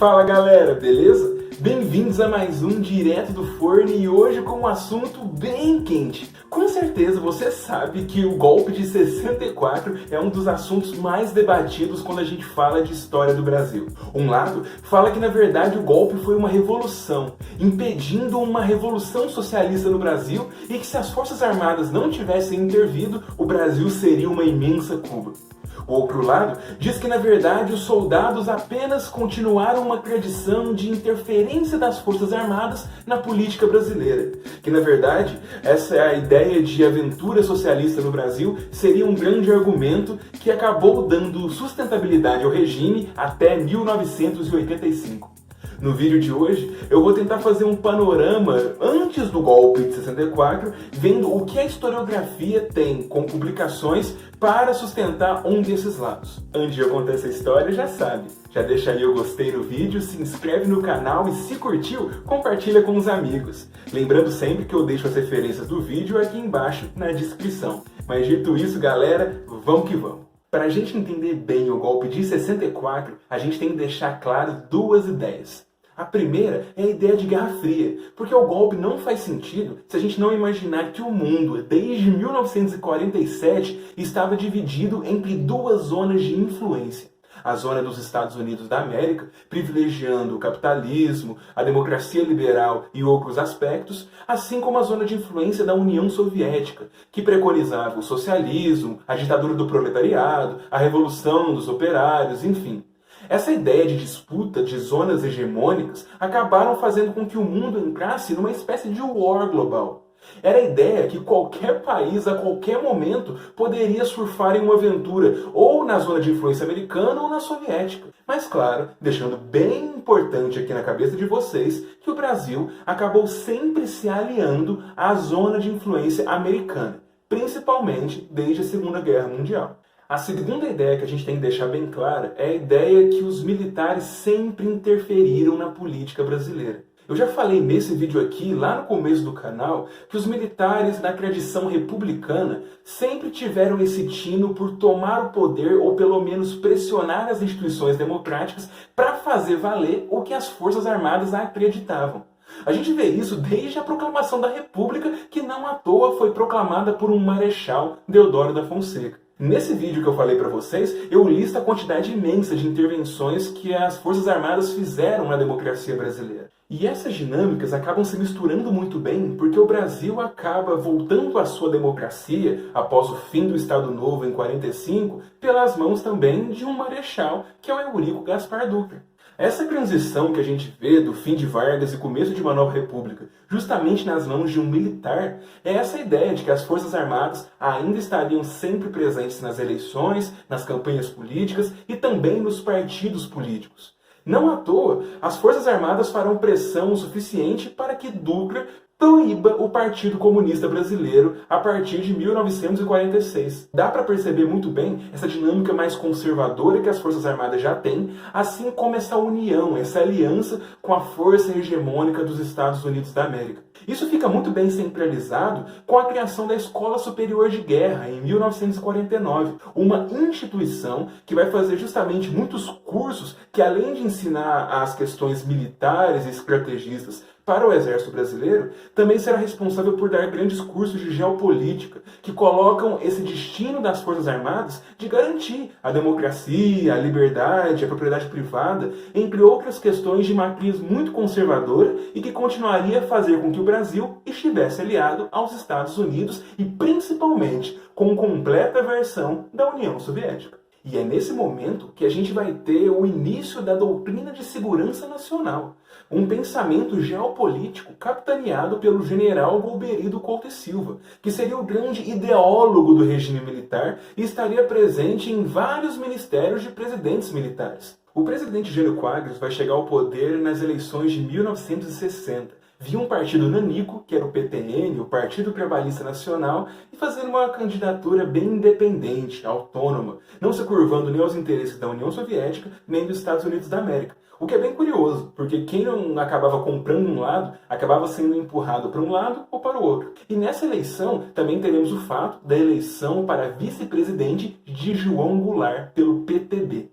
Fala galera, beleza? Bem-vindos a mais um Direto do Forno e hoje com um assunto bem quente. Com certeza você sabe que o golpe de 64 é um dos assuntos mais debatidos quando a gente fala de história do Brasil. Um lado fala que na verdade o golpe foi uma revolução, impedindo uma revolução socialista no Brasil e que se as Forças Armadas não tivessem intervido, o Brasil seria uma imensa Cuba. O outro lado diz que, na verdade, os soldados apenas continuaram uma tradição de interferência das Forças Armadas na política brasileira. Que, na verdade, essa é a ideia de aventura socialista no Brasil seria um grande argumento que acabou dando sustentabilidade ao regime até 1985. No vídeo de hoje, eu vou tentar fazer um panorama antes do golpe de 64, vendo o que a historiografia tem com publicações para sustentar um desses lados. Antes de eu contar essa história, já sabe, já deixa aí o gostei no vídeo, se inscreve no canal e se curtiu, compartilha com os amigos. Lembrando sempre que eu deixo as referências do vídeo aqui embaixo na descrição. Mas dito isso, galera, vamos que vamos. Para a gente entender bem o golpe de 64, a gente tem que deixar claro duas ideias. A primeira é a ideia de Guerra Fria, porque o golpe não faz sentido se a gente não imaginar que o mundo, desde 1947, estava dividido entre duas zonas de influência. A zona dos Estados Unidos da América, privilegiando o capitalismo, a democracia liberal e outros aspectos, assim como a zona de influência da União Soviética, que preconizava o socialismo, a ditadura do proletariado, a revolução dos operários, enfim. Essa ideia de disputa de zonas hegemônicas acabaram fazendo com que o mundo entrasse numa espécie de war global. Era a ideia que qualquer país, a qualquer momento, poderia surfar em uma aventura, ou na zona de influência americana ou na soviética. Mas claro, deixando bem importante aqui na cabeça de vocês, que o Brasil acabou sempre se aliando à zona de influência americana, principalmente desde a Segunda Guerra Mundial. A segunda ideia que a gente tem que deixar bem clara é a ideia que os militares sempre interferiram na política brasileira. Eu já falei nesse vídeo aqui, lá no começo do canal, que os militares, na tradição republicana, sempre tiveram esse tino por tomar o poder ou pelo menos pressionar as instituições democráticas para fazer valer o que as Forças Armadas acreditavam. A gente vê isso desde a proclamação da República, que não à toa foi proclamada por um marechal, Deodoro da Fonseca. Nesse vídeo que eu falei para vocês, eu listo a quantidade imensa de intervenções que as Forças Armadas fizeram na democracia brasileira. E essas dinâmicas acabam se misturando muito bem porque o Brasil acaba voltando à sua democracia após o fim do Estado Novo em 45, pelas mãos também de um marechal, que é o Eurico Gaspar Dutra. Essa transição que a gente vê do fim de Vargas e começo de uma nova república, justamente nas mãos de um militar, é essa ideia de que as Forças Armadas ainda estariam sempre presentes nas eleições, nas campanhas políticas e também nos partidos políticos. Não à toa, as Forças Armadas farão pressão o suficiente para que Dutra proíba o Partido Comunista Brasileiro a partir de 1946. Dá para perceber muito bem essa dinâmica mais conservadora que as Forças Armadas já têm, assim como essa união, essa aliança com a força hegemônica dos Estados Unidos da América. Isso fica muito bem centralizado com a criação da Escola Superior de Guerra, em 1949, uma instituição que vai fazer justamente muitos cursos que, além de ensinar as questões militares e estrategistas para o Exército Brasileiro, também será responsável por dar grandes cursos de geopolítica, que colocam esse destino das Forças Armadas de garantir a democracia, a liberdade, a propriedade privada, entre outras questões de matriz muito conservadora e que continuaria a fazer com que o Brasil estivesse aliado aos Estados Unidos e principalmente com completa aversão da União Soviética. E é nesse momento que a gente vai ter o início da doutrina de segurança nacional, um pensamento geopolítico capitaneado pelo general Golbery do Couto e Silva, que seria o grande ideólogo do regime militar e estaria presente em vários ministérios de presidentes militares. O presidente Jânio Quadros vai chegar ao poder nas eleições de 1960. Via um partido nanico, que era o PTN, o Partido Trabalhista Nacional, e fazendo uma candidatura bem independente, autônoma, não se curvando nem aos interesses da União Soviética, nem dos Estados Unidos da América. O que é bem curioso, porque quem não acabava comprando um lado, acabava sendo empurrado para um lado ou para o outro. E nessa eleição, também teremos o fato da eleição para vice-presidente de João Goulart pelo PTB.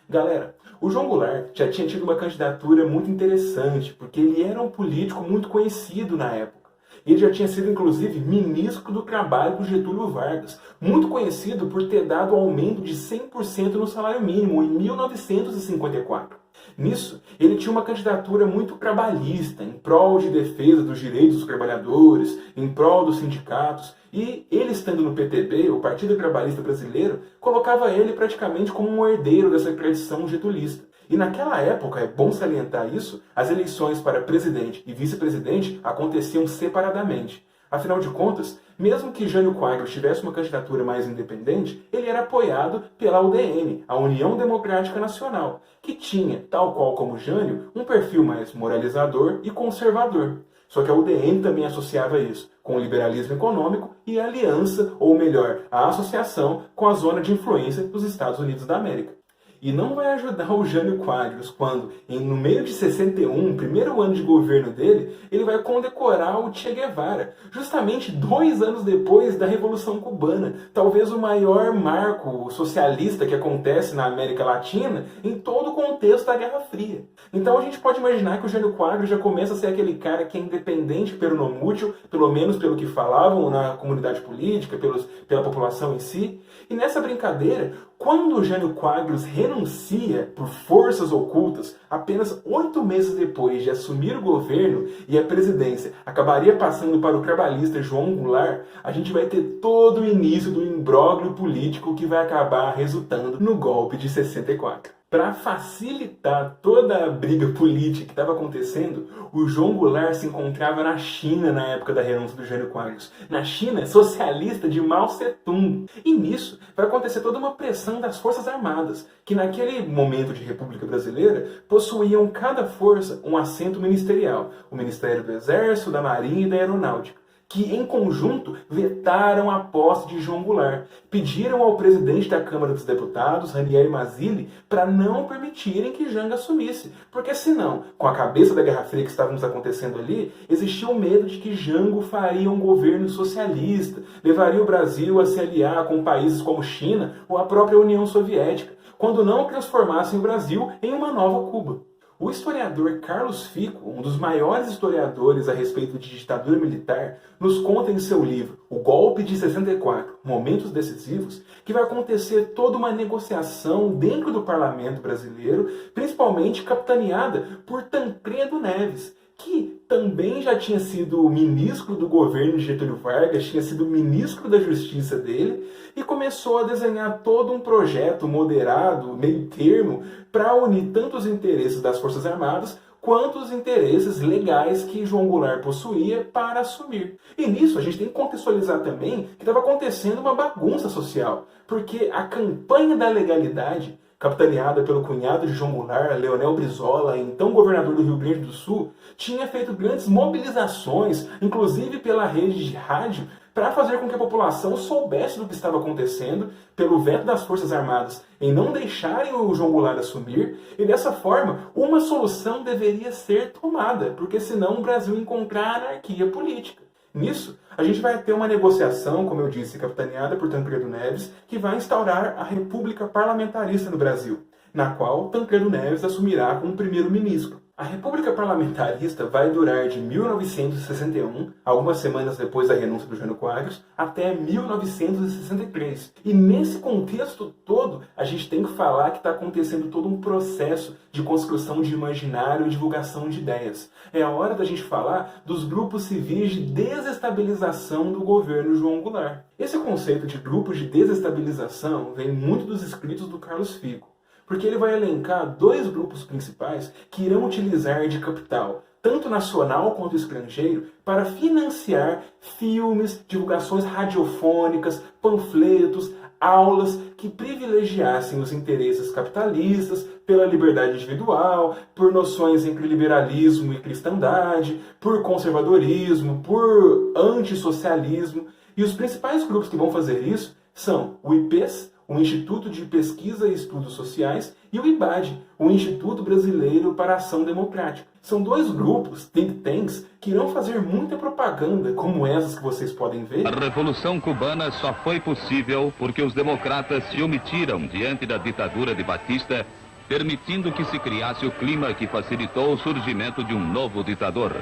Galera, O João Goulart já tinha tido uma candidatura muito interessante, porque ele era um político muito conhecido na época. Ele já tinha sido, inclusive, ministro do Trabalho do Getúlio Vargas, muito conhecido por ter dado aumento de 100% no salário mínimo em 1954. Nisso, ele tinha uma candidatura muito trabalhista, em prol de defesa dos direitos dos trabalhadores, em prol dos sindicatos, e ele estando no PTB, o Partido Trabalhista Brasileiro, colocava ele praticamente como um herdeiro dessa tradição getulista. E naquela época, é bom salientar isso, as eleições para presidente e vice-presidente aconteciam separadamente. Afinal de contas, mesmo que Jânio Quadros tivesse uma candidatura mais independente, ele era apoiado pela UDN, a União Democrática Nacional, que tinha, tal qual como Jânio, um perfil mais moralizador e conservador. Só que a UDN também associava isso com o liberalismo econômico e a aliança, ou melhor, a associação com a zona de influência dos Estados Unidos da América. E não vai ajudar o Jânio Quadros quando, no meio de 61, primeiro ano de governo dele, ele vai condecorar o Che Guevara, justamente 2 anos depois da Revolução Cubana, talvez o maior marco socialista que acontece na América Latina em todo o contexto da Guerra Fria. Então a gente pode imaginar que o Jânio Quadros já começa a ser aquele cara que é independente pelo não útil, pelo menos pelo que falavam na comunidade política, pela população em si. E nessa brincadeira, quando o Jânio Quadros renuncia por forças ocultas, apenas 8 meses depois de assumir o governo e a presidência acabaria passando para o trabalhista João Goulart, a gente vai ter todo o início do imbróglio político que vai acabar resultando no golpe de 64. Para facilitar toda a briga política que estava acontecendo, o João Goulart se encontrava na China na época da renúncia do Jânio Quadros. Na China socialista de Mao Tse-tung. E nisso vai acontecer toda uma pressão das Forças Armadas, que naquele momento de República Brasileira possuíam cada força um assento ministerial. O Ministério do Exército, da Marinha e da Aeronáutica, que em conjunto vetaram a posse de João Goulart. Pediram ao presidente da Câmara dos Deputados, Ranieri Mazzilli, para não permitirem que Jango assumisse. Porque senão, com a cabeça da Guerra Fria que estávamos acontecendo ali, existia o medo de que Jango faria um governo socialista, levaria o Brasil a se aliar com países como China ou a própria União Soviética, quando não transformassem o Brasil em uma nova Cuba. O historiador Carlos Fico, um dos maiores historiadores a respeito de ditadura militar, nos conta em seu livro O Golpe de 64, Momentos Decisivos, que vai acontecer toda uma negociação dentro do parlamento brasileiro, principalmente capitaneada por Tancredo Neves, que também já tinha sido ministro do governo de Getúlio Vargas, tinha sido ministro da Justiça dele, e começou a desenhar todo um projeto moderado, meio termo, para unir tanto os interesses das Forças Armadas quanto os interesses legais que João Goulart possuía para assumir. E nisso a gente tem que contextualizar também que estava acontecendo uma bagunça social, porque a campanha da legalidade, capitaneada pelo cunhado de João Goulart, Leonel Brizola, então governador do Rio Grande do Sul, tinha feito grandes mobilizações, inclusive pela rede de rádio, para fazer com que a população soubesse do que estava acontecendo, pelo veto das Forças Armadas em não deixarem o João Goulart assumir, e dessa forma uma solução deveria ser tomada, porque senão o Brasil ia encontrar anarquia política. Nisso, a gente vai ter uma negociação, como eu disse, capitaneada por Tancredo Neves, que vai instaurar a República Parlamentarista no Brasil, na qual Tancredo Neves assumirá como primeiro-ministro. A República Parlamentarista vai durar de 1961, algumas semanas depois da renúncia do Jânio Quadros, até 1963. E nesse contexto todo, a gente tem que falar que está acontecendo todo um processo de construção de imaginário e divulgação de ideias. É a hora da gente falar dos grupos civis de desestabilização do governo João Goulart. Esse conceito de grupos de desestabilização vem muito dos escritos do Carlos Fico, porque ele vai elencar 2 grupos principais que irão utilizar de capital, tanto nacional quanto estrangeiro, para financiar filmes, divulgações radiofônicas, panfletos, aulas que privilegiassem os interesses capitalistas pela liberdade individual, por noções entre liberalismo e cristandade, por conservadorismo, por antissocialismo. E os principais grupos que vão fazer isso são o IPES, o Instituto de Pesquisa e Estudos Sociais, e o IBAD, o Instituto Brasileiro para a Ação Democrática. São 2 grupos, think tanks, que irão fazer muita propaganda, como essas que vocês podem ver. A Revolução Cubana só foi possível porque os democratas se omitiram diante da ditadura de Batista permitindo que se criasse o clima que facilitou o surgimento de um novo ditador,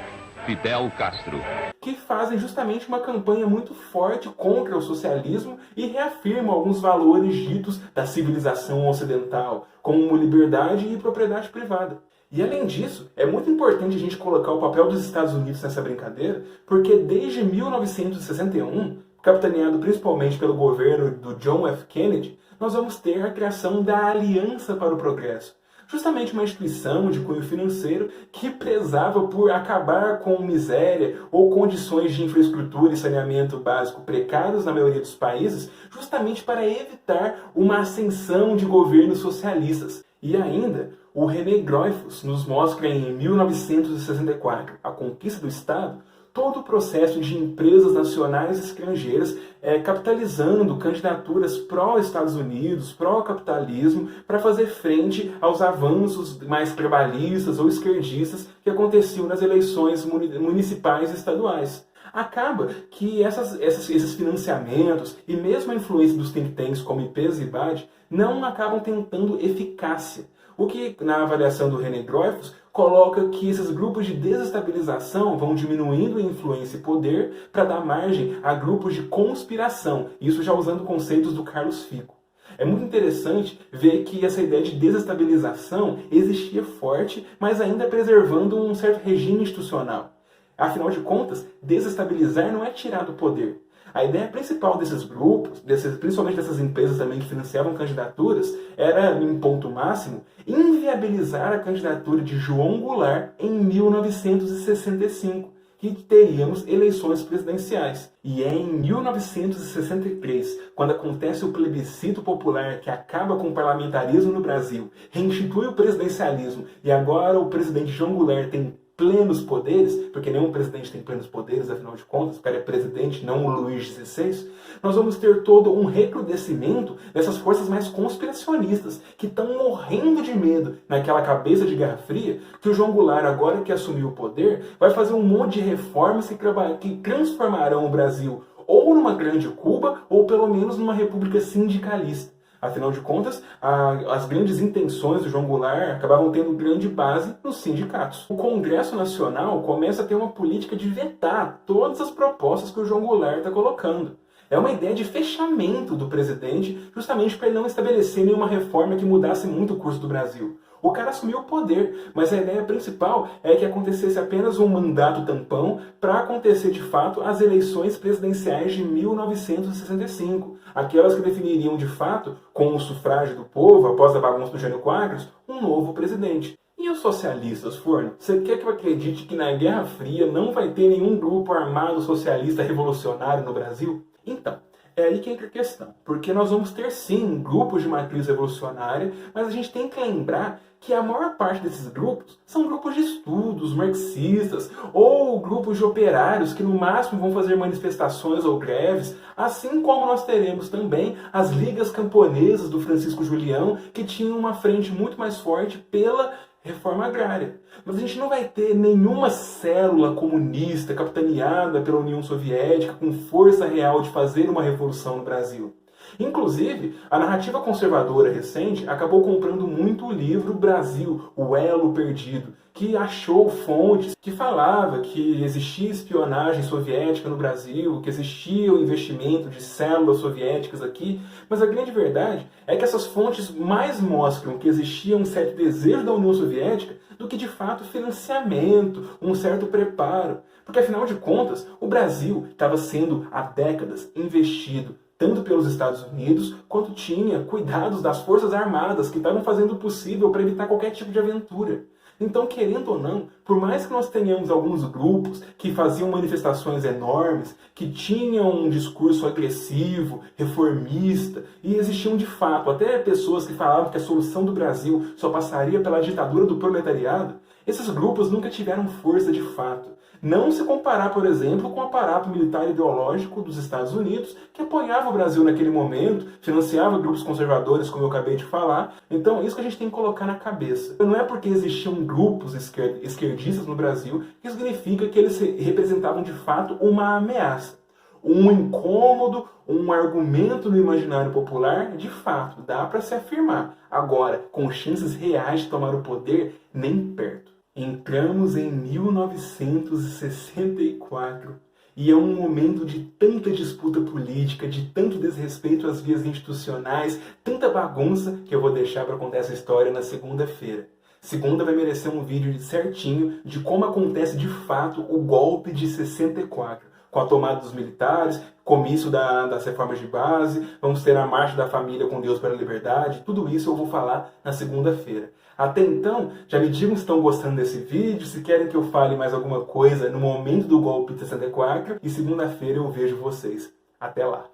Fidel Castro. Que fazem justamente uma campanha muito forte contra o socialismo e reafirmam alguns valores ditos da civilização ocidental, como liberdade e propriedade privada. E além disso, é muito importante a gente colocar o papel dos Estados Unidos nessa brincadeira, porque desde 1961, capitaneado principalmente pelo governo do John F. Kennedy, nós vamos ter a criação da Aliança para o Progresso. Justamente uma instituição de cunho financeiro que prezava por acabar com miséria ou condições de infraestrutura e saneamento básico precários na maioria dos países, justamente para evitar uma ascensão de governos socialistas. E ainda, o René Dreyfus nos mostra em 1964, A Conquista do Estado, todo o processo de empresas nacionais e estrangeiras capitalizando candidaturas pró-Estados Unidos, pró-capitalismo, para fazer frente aos avanços mais trabalhistas ou esquerdistas que aconteciam nas eleições municipais e estaduais. Acaba que esses financiamentos e mesmo a influência dos think tanks como IPES e IBAD não acabam tentando eficácia. O que, na avaliação do René Dreyfus, coloca que esses grupos de desestabilização vão diminuindo em influência e poder para dar margem a grupos de conspiração, isso já usando conceitos do Carlos Fico. É muito interessante ver que essa ideia de desestabilização existia forte, mas ainda preservando um certo regime institucional. Afinal de contas, desestabilizar não é tirar do poder. A ideia principal desses grupos, principalmente dessas empresas também que financiavam candidaturas, era, em ponto máximo, inviabilizar a candidatura de João Goulart em 1965, que teríamos eleições presidenciais. E é em 1963, quando acontece o plebiscito popular que acaba com o parlamentarismo no Brasil, reinstitui o presidencialismo e agora o presidente João Goulart tem plenos poderes, porque nenhum presidente tem plenos poderes, afinal de contas, o cara é presidente, não o Luís XVI, nós vamos ter todo um recrudescimento dessas forças mais conspiracionistas, que estão morrendo de medo naquela cabeça de Guerra Fria, que o João Goulart, agora que assumiu o poder, vai fazer um monte de reformas que transformarão o Brasil ou numa grande Cuba, ou pelo menos numa república sindicalista. Afinal de contas, as grandes intenções do João Goulart acabavam tendo grande base nos sindicatos. O Congresso Nacional começa a ter uma política de vetar todas as propostas que o João Goulart está colocando. É uma ideia de fechamento do presidente, justamente para ele não estabelecer nenhuma reforma que mudasse muito o curso do Brasil. O cara assumiu o poder, mas a ideia principal é que acontecesse apenas um mandato tampão para acontecer de fato as eleições presidenciais de 1965. Aquelas que definiriam de fato, com o sufrágio do povo, após a bagunça do Jânio Quadros, um novo presidente. E os socialistas, Forno? Você quer que eu acredite que na Guerra Fria não vai ter nenhum grupo armado socialista revolucionário no Brasil? Então, é aí que entra a questão, porque nós vamos ter sim grupos de matriz revolucionária, mas a gente tem que lembrar que a maior parte desses grupos são grupos de estudos, marxistas, ou grupos de operários que no máximo vão fazer manifestações ou greves, assim como nós teremos também as ligas camponesas do Francisco Julião, que tinham uma frente muito mais forte pela reforma agrária. Mas a gente não vai ter nenhuma célula comunista capitaneada pela União Soviética com força real de fazer uma revolução no Brasil. Inclusive, a narrativa conservadora recente acabou comprando muito o livro Brasil, o Elo Perdido, que achou fontes que falava que existia espionagem soviética no Brasil, que existia o investimento de células soviéticas aqui, mas a grande verdade é que essas fontes mais mostram que existia um certo desejo da União Soviética do que de fato financiamento, um certo preparo. Porque afinal de contas, o Brasil estava sendo há décadas investido tanto pelos Estados Unidos, quanto tinha cuidados das Forças Armadas, que estavam fazendo o possível para evitar qualquer tipo de aventura. Então, querendo ou não, por mais que nós tenhamos alguns grupos que faziam manifestações enormes, que tinham um discurso agressivo, reformista, e existiam de fato até pessoas que falavam que a solução do Brasil só passaria pela ditadura do proletariado, esses grupos nunca tiveram força de fato. Não se comparar, por exemplo, com o aparato militar ideológico dos Estados Unidos, que apoiava o Brasil naquele momento, financiava grupos conservadores, como eu acabei de falar. Então, isso que a gente tem que colocar na cabeça. Não é porque existiam grupos esquerdistas no Brasil que significa que eles representavam, de fato, uma ameaça. um incômodo, um argumento no imaginário popular, de fato, dá para se afirmar. Agora, com chances reais de tomar o poder, nem perto. Entramos em 1964 e é um momento de tanta disputa política, de tanto desrespeito às vias institucionais, tanta bagunça, que eu vou deixar para contar essa história na segunda-feira. Segunda vai merecer um vídeo certinho de como acontece de fato o golpe de 64. Com a tomada dos militares, comício das reformas de base, vamos ter a marcha da família com Deus pela liberdade, tudo isso eu vou falar na segunda-feira. Até então, já me digam se estão gostando desse vídeo, se querem que eu fale mais alguma coisa no momento do golpe de 64, e segunda-feira eu vejo vocês. Até lá!